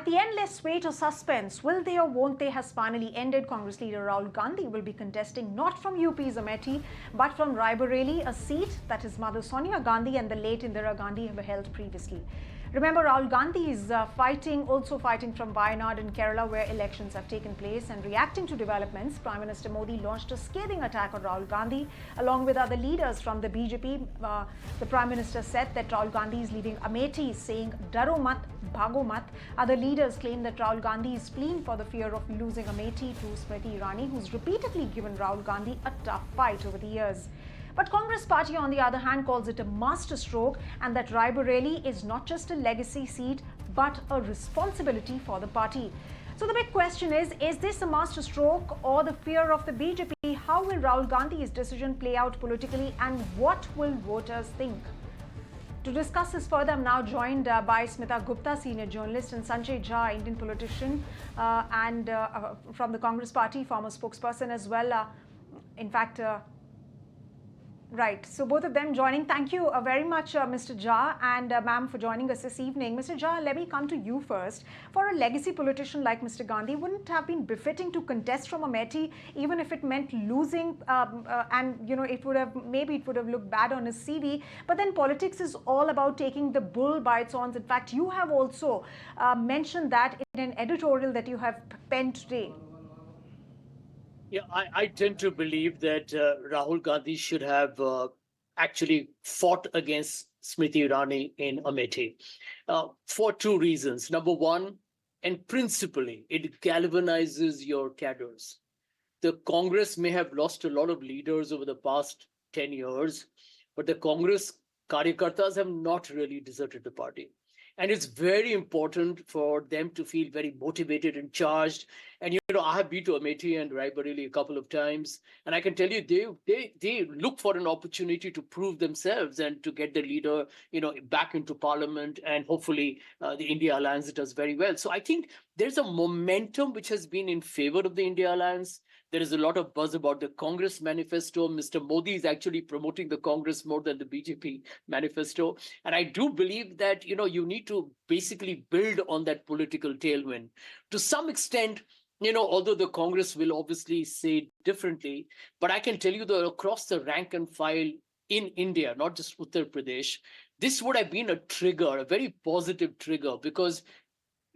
the endless wait of suspense, will they or won't they, has finally ended. Congress leader Rahul Gandhi will be contesting not from UP's Amethi, but from Raebareli, a seat that his mother Sonia Gandhi and the late Indira Gandhi have held previously. Remember, Rahul Gandhi is also fighting from Wayanad in Kerala, where elections have taken place. And reacting to developments, Prime Minister Modi launched a scathing attack on Rahul Gandhi, along with other leaders from the BJP. The Prime Minister said that Rahul Gandhi is leaving Amethi, saying, "Daro mat, bhago mat." Other leaders claim that Rahul Gandhi is fleeing for the fear of losing Amethi to Smita Irani, who's repeatedly given Rahul Gandhi a tough fight over the years. But Congress party, on the other hand, calls it a masterstroke, and that Raebareli is not just a legacy seat, but a responsibility for the party. So the big question is this a masterstroke or the fear of the BJP? How will Rahul Gandhi's decision play out politically, and what will voters think? To discuss this further, I'm now joined by Smita Gupta, senior journalist, and Sanjay Jha, Indian politician, and from the Congress party, former spokesperson as well. Right, so both of them joining. Thank you very much, Mr. Jha and ma'am, for joining us this evening. Mr. Jha, let me come to you first. For a legacy politician like Mr. Gandhi, wouldn't it have been befitting to contest from Amethi, even if it meant losing? And it would have looked bad on his CV. But then politics is all about taking the bull by its horns. In fact, you have also mentioned that in an editorial that you have penned today. Yeah, I tend to believe that Rahul Gandhi should have actually fought against Smriti Irani in Amethi for two reasons. Number one, and principally, it galvanizes your cadres. The Congress may have lost a lot of leaders over the past 10 years, but the Congress Karyakartas have not really deserted the party. And it's very important for them to feel very motivated and charged. And, I have been to Amethi and Raebareli a couple of times. And I can tell you, they look for an opportunity to prove themselves and to get the leader, back into parliament. And hopefully the India Alliance does very well. So I think there's a momentum which has been in favor of the India Alliance. There is a lot of buzz about the Congress manifesto. Mr. Modi is actually promoting the Congress more than the BJP manifesto. And I do believe that, you need to basically build on that political tailwind. To some extent, although the Congress will obviously say differently, but I can tell you that across the rank and file in India, not just Uttar Pradesh, this would have been a trigger, a very positive trigger, because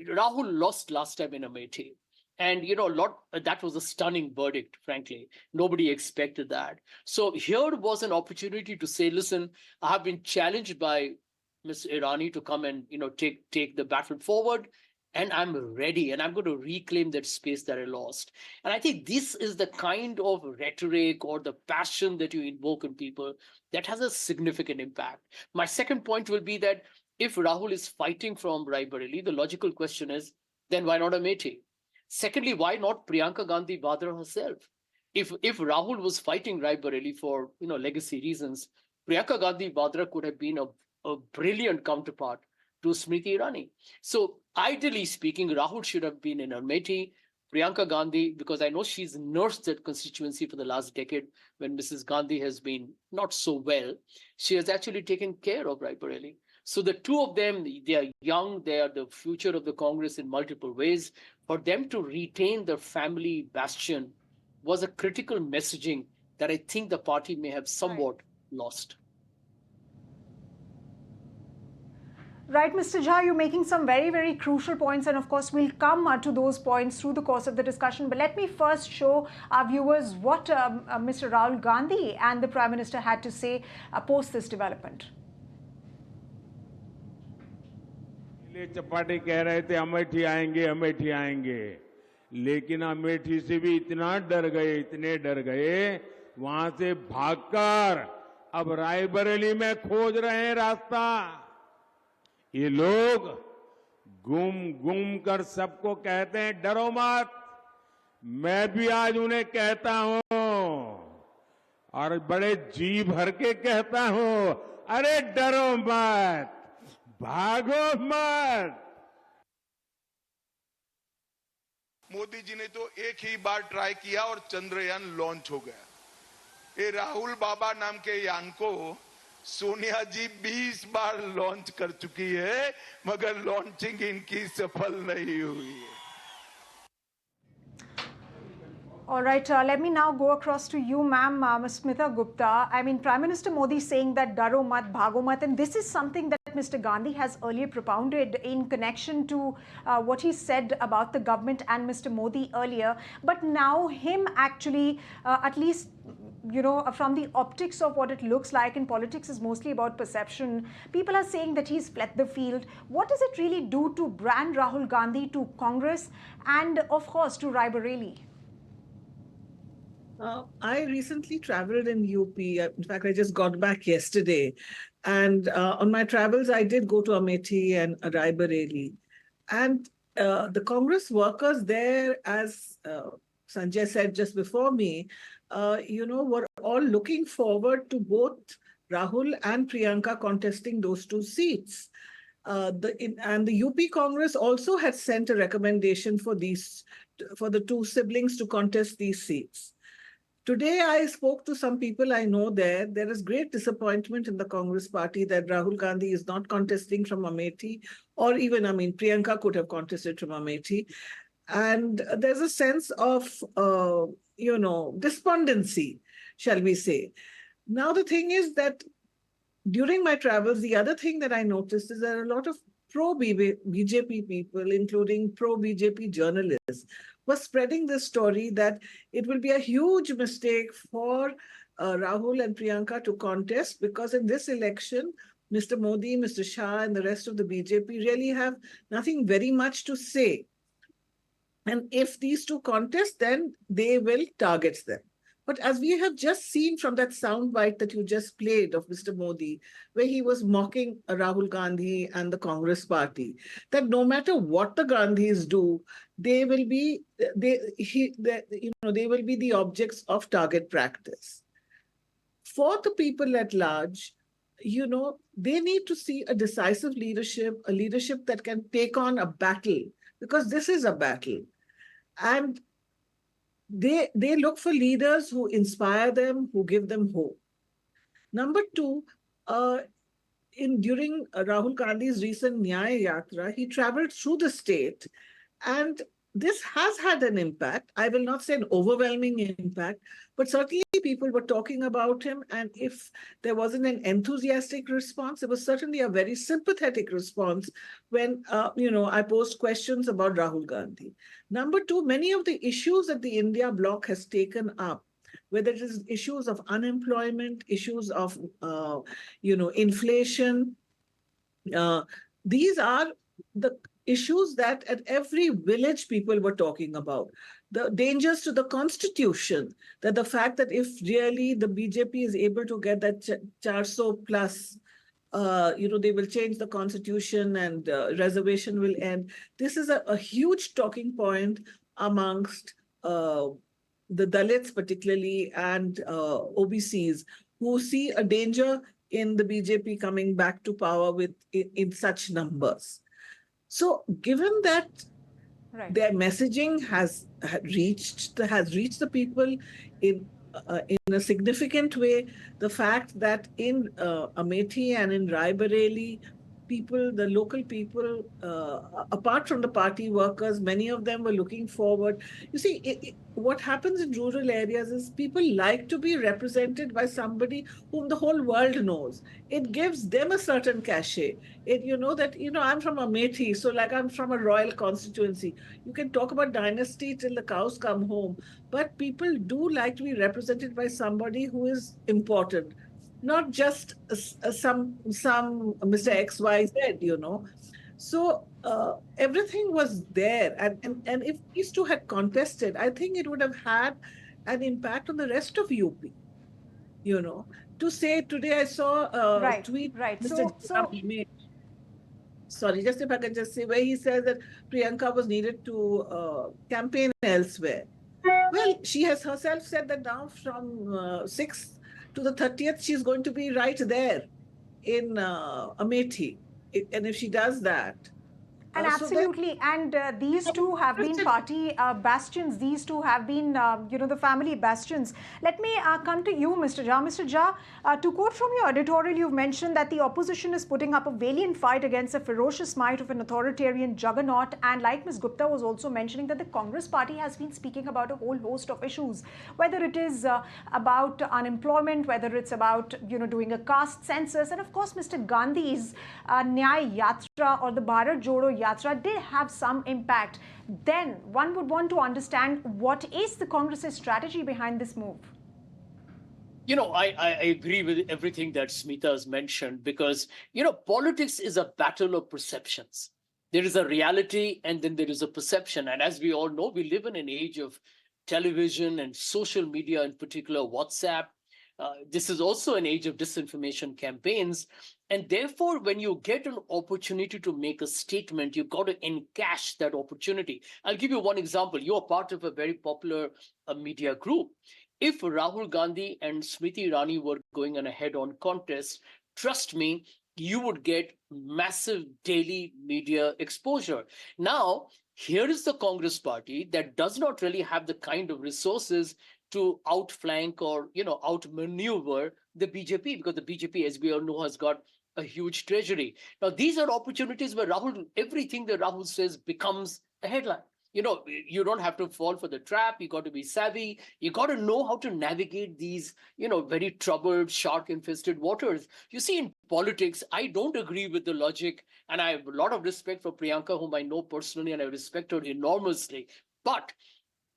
Rahul lost last time in Amethi. And, that was a stunning verdict, frankly. Nobody expected that. So here was an opportunity to say, listen, I have been challenged by Ms. Irani to come and, take the battle forward. And I'm ready, and I'm going to reclaim that space that I lost. And I think this is the kind of rhetoric or the passion that you invoke in people that has a significant impact. My second point will be that if Rahul is fighting from Raebareli, the logical question is, then why not Amethi? Secondly, why not Priyanka Gandhi Vadra herself? If Rahul was fighting Raebareli for legacy reasons, Priyanka Gandhi Vadra could have been a brilliant counterpart to Smriti Irani. So ideally speaking, Rahul should have been in Amethi. Priyanka Gandhi, because I know she's nursed that constituency for the last decade when Mrs. Gandhi has been not so well, she has actually taken care of Raebareli. So the two of them, they are young, they are the future of the Congress in multiple ways. For them to retain their family bastion was a critical messaging that I think the party may have somewhat lost. Right, Mr. Jha, you're making some very, very crucial points, and of course we'll come to those points through the course of the discussion. But let me first show our viewers what Mr. Rahul Gandhi and the Prime Minister had to say post this development. Chapati कह रहे थे अमेठी आएंगे, लेकिन अमेठी से भी इतने डर गए, वहां से भागकर अब रायबरेली में खोज रहे हैं रास्ता। ये लोग गुम कर सबको कहते हैं डरो मत। मैं भी आज उन्हें कहता हूं और बड़े जी भर के कहता हूं, अरे डरो मत, भागो मत। मोदी जी ने तो एक ही बार ट्राई किया और चंद्रयान लॉन्च हो गया। ये राहुल बाबा नाम के यान को सोनिया जी 20 बार लॉन्च कर चुकी है, मगर लॉन्चिंग इनकी सफल नहीं हुई है। All right, let me now go across to you, ma'am, Ms. Smita Gupta. I mean, Prime Minister Modi saying that daro mat, bhago mat, and this is something that Mr. Gandhi has earlier propounded in connection to what he said about the government and Mr. Modi earlier. But now him actually, at least, you know, from the optics of what it looks like in politics is mostly about perception. People are saying that he's fled the field. What does it really do to brand Rahul Gandhi, to Congress, and of course to Raebareli? I recently traveled in UP. In fact, I just got back yesterday. And on my travels, I did go to Amethi and Raebareli. And the Congress workers there, as Sanjay said just before me, were all looking forward to both Rahul and Priyanka contesting those two seats. And the UP Congress also had sent a recommendation for the two siblings to contest these seats. Today, I spoke to some people I know there. There is great disappointment in the Congress party that Rahul Gandhi is not contesting from Amethi, or even, Priyanka could have contested from Amethi. And there's a sense of, despondency, shall we say. Now, the thing is that during my travels, the other thing that I noticed is there are a lot of pro-BJP people, including pro-BJP journalists, was spreading this story that it will be a huge mistake for Rahul and Priyanka to contest, because in this election, Mr. Modi, Mr. Shah, and the rest of the BJP really have nothing very much to say. And if these two contest, then they will target them. But as we have just seen from that soundbite that you just played of Mr. Modi, where he was mocking Rahul Gandhi and the Congress party, that no matter what the Gandhis do, they will be the objects of target practice. For the people at large, they need to see a decisive leadership, a leadership that can take on a battle, because this is a battle. And they look for leaders who inspire them, who give them hope. Number two, during Rahul Gandhi's recent Nyaya Yatra, he traveled through the state, and this has had an impact. I will not say an overwhelming impact, but certainly people were talking about him. And if there wasn't an enthusiastic response, it was certainly a very sympathetic response when, I posed questions about Rahul Gandhi. Number two, many of the issues that the India bloc has taken up, whether it is issues of unemployment, issues of, inflation, these are the issues that at every village people were talking about. The dangers to the constitution, that the fact that if really the BJP is able to get that 400 plus, they will change the constitution and reservation will end. This is a huge talking point amongst the Dalits particularly and OBCs, who see a danger in the BJP coming back to power in such numbers. So given that their messaging has reached the people in a significant way, the fact that in Amethi and in Raebareli, the local people, apart from the party workers, many of them were looking forward. You see, what happens in rural areas is people like to be represented by somebody whom the whole world knows. It gives them a certain cachet. I'm from Amethi, so like I'm from a royal constituency. You can talk about dynasty till the cows come home, but people do like to be represented by somebody who is important, not just some Mr. XYZ, So everything was there. And if these two had contested, I think it would have had an impact on the rest of UP, To say today I saw a tweet Mr. Jha made. Sorry, just if I can just say, where he says that Priyanka was needed to campaign elsewhere. Well, she has herself said that now from 6th to the 30th, she's going to be right there in Amethi. And if she does that, And So that absolutely, and these two have been party bastions. These two have been, the family bastions. Let me come to you, Mr. Jha. Mr. Jha, to quote from your editorial, you've mentioned that the opposition is putting up a valiant fight against the ferocious might of an authoritarian juggernaut. And like Ms. Gupta was also mentioning, that the Congress party has been speaking about a whole host of issues, whether it is about unemployment, whether it's about, doing a caste census, and of course, Mr. Gandhi's Nyay Yatra or the Bharat Jodo Yatra did have some impact. Then one would want to understand what is the Congress's strategy behind this move. I agree with everything that Smita has mentioned because, politics is a battle of perceptions. There is a reality and then there is a perception. And as we all know, we live in an age of television and social media, in particular WhatsApp. This is also an age of disinformation campaigns. And therefore, when you get an opportunity to make a statement, you've got to encash that opportunity. I'll give you one example. You're part of a very popular media group. If Rahul Gandhi and Smriti Irani were going on a head-on contest, trust me, you would get massive daily media exposure. Now, here is the Congress party that does not really have the kind of resources to outflank or, outmaneuver the BJP, because the BJP, as we all know, has got a huge treasury. Now, these are opportunities where everything that Rahul says becomes a headline. You don't have to fall for the trap. You got to be savvy. You got to know how to navigate these, very troubled, shark-infested waters. You see, in politics, I don't agree with the logic, and I have a lot of respect for Priyanka, whom I know personally, and I respect her enormously. But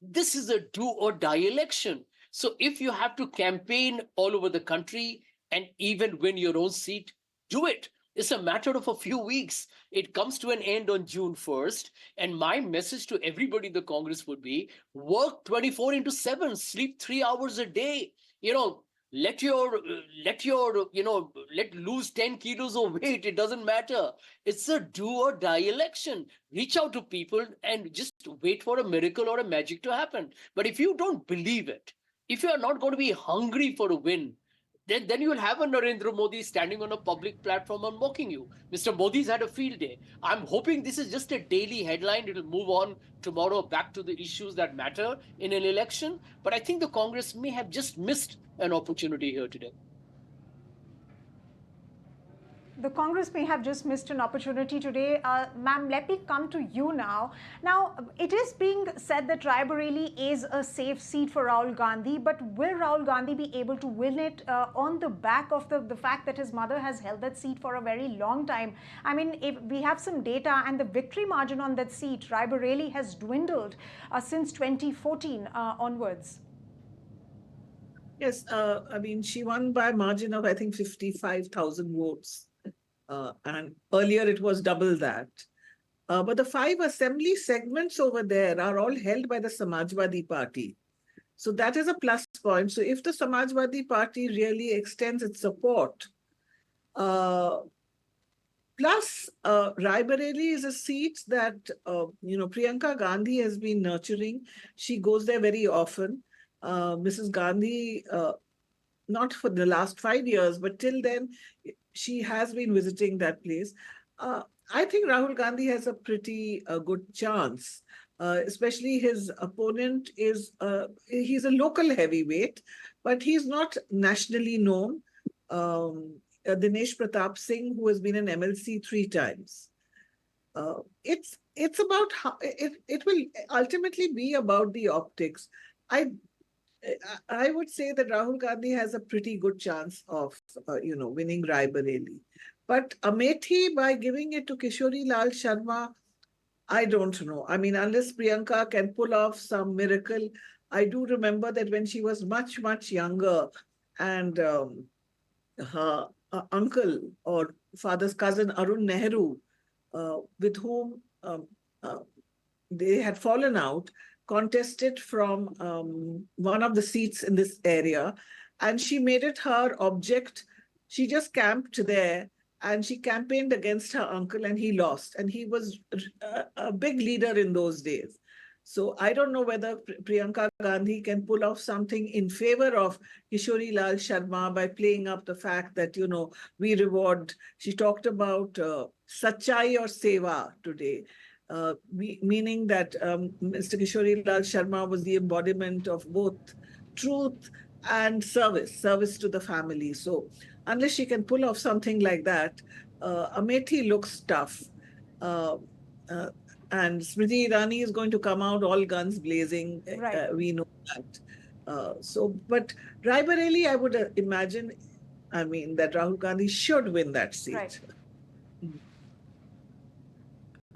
this is a do or die election. So if you have to campaign all over the country and even win your own seat, do it. It's a matter of a few weeks. It comes to an end on June 1st. And my message to everybody in the Congress would be work 24/7, sleep 3 hours a day. Let lose 10 kilos of weight. It doesn't matter. It's a do or die election. Reach out to people and just wait for a miracle or a magic to happen. But if you don't believe it, if you are not going to be hungry for a win, then you will have a Narendra Modi standing on a public platform and mocking you. Mr. Modi's had a field day. I'm hoping this is just a daily headline. It'll move on tomorrow back to the issues that matter in an election. But I think the Congress may have just missed an opportunity here today. The Congress may have just missed an opportunity today. Ma'am, let me come to you now. Now, it is being said that Raebareli is a safe seat for Rahul Gandhi, but will Rahul Gandhi be able to win it on the back of the fact that his mother has held that seat for a very long time? I mean, if we have some data, and the victory margin on that seat, Raebareli, has dwindled since 2014 onwards. Yes, she won by a margin of, I think, 55,000 votes. And earlier it was double that. But the 5 assembly segments over there are all held by the Samajwadi Party. So that is a plus point. So if the Samajwadi Party really extends its support, plus Raebareli is a seat that, Priyanka Gandhi has been nurturing. She goes there very often. Mrs. Gandhi, not for the last 5 years, but till then, she has been visiting that place. I think Rahul Gandhi has a pretty good chance, especially his opponent is, he's a local heavyweight, but he's not nationally known. Dinesh Pratap Singh, who has been an MLC 3 times. It's about how it will ultimately be about the optics. I would say that Rahul Gandhi has a pretty good chance of, winning Raebareli. But Amethi, by giving it to Kishori Lal Sharma, I don't know. I mean, unless Priyanka can pull off some miracle. I do remember that when she was much, much younger, and her uncle or father's cousin, Arun Nehru, with whom they had fallen out, contested from one of the seats in this area, and she made it her object. She just camped there and she campaigned against her uncle, and he lost. And he was a big leader in those days. So I don't know whether Priyanka Gandhi can pull off something in favor of Kishori Lal Sharma by playing up the fact that, we reward. She talked about Sachai or Seva today, meaning that Mr. Kishori Lal Sharma was the embodiment of both truth and service to the family. So unless she can pull off something like that, Amethi looks tough. And Smriti Irani is going to come out all guns blazing. Right. We know that. But Raebareli, I would imagine, that Rahul Gandhi should win that seat. Right.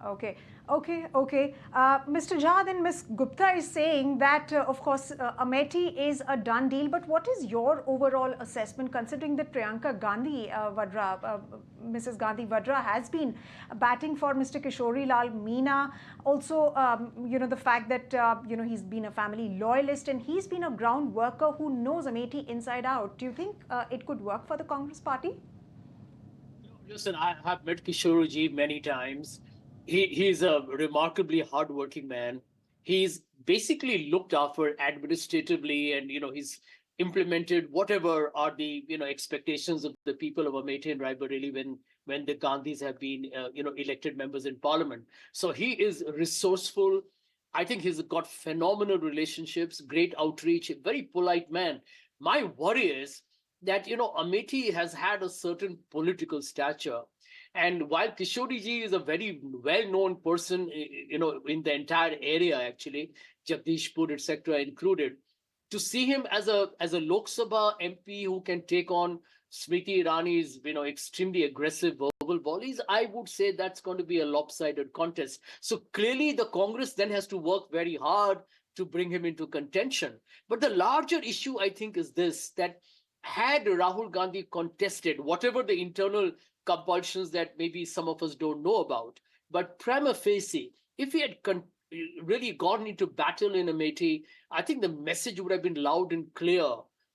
Okay. Mr. Jha, then Ms. Gupta is saying that, of course, Amethi is a done deal. But what is your overall assessment, considering that Priyanka Gandhi Vadra, Mrs. Gandhi Vadra, has been batting for Mr. Kishori Lal Meena? Also, the fact that, he's been a family loyalist and he's been a ground worker who knows Amethi inside out. Do you think it could work for the Congress party? Listen, I have met Kishori ji many times. He's a remarkably hardworking man. He's basically looked after administratively, and he's implemented whatever are the expectations of the people of Amethi and Raebareli when the Gandhis have been elected members in parliament. So he is resourceful. I think he's got phenomenal relationships, great outreach, a very polite man. My worry is that Amethi has had a certain political stature. And while Kishori ji is a very well-known person, in the entire area, actually, Jagdishpur, etc., included, to see him as a Lok Sabha MP who can take on Smriti Irani's, extremely aggressive verbal volleys, I would say that's going to be a lopsided contest. So clearly, the Congress then has to work very hard to bring him into contention. But the larger issue, I think, is this: that had Rahul Gandhi contested whatever the internal compulsions that maybe some of us don't know about, but prima facie, if he had really gone into battle in Amethi, I think the message would have been loud and clear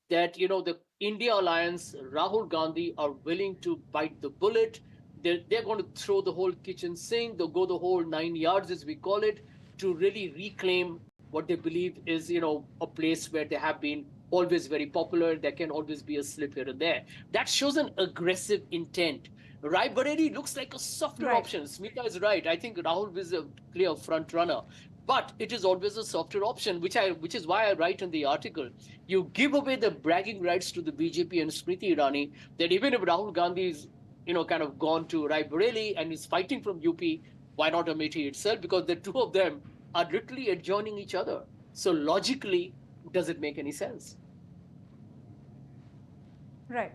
that the India Alliance, Rahul Gandhi, are willing to bite the bullet. They're going to throw the whole kitchen sink. They'll go the whole 9 yards, as we call it, to really reclaim what they believe is a place where they have been always very popular. There can always be a slip here and there. That shows an aggressive intent. Raebareli looks like a softer option. Smita is right. I think Rahul is a clear front runner, but it is always a softer option, which is why I write in the article. You give away the bragging rights to the BJP and Smriti Irani, that even if Rahul Gandhi is kind of gone to Raebareli and is fighting from UP, why not Amethi itself? Because the two of them are literally adjoining each other. So logically, does it make any sense? Right.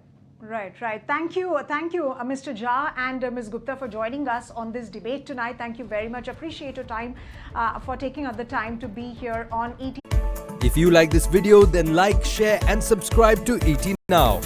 Thank you, Mr. Jha and Ms. Gupta, for joining us on this debate tonight. Thank you very much. Appreciate your time for taking out the time to be here on ET. If you like this video, then like, share and subscribe to ET Now.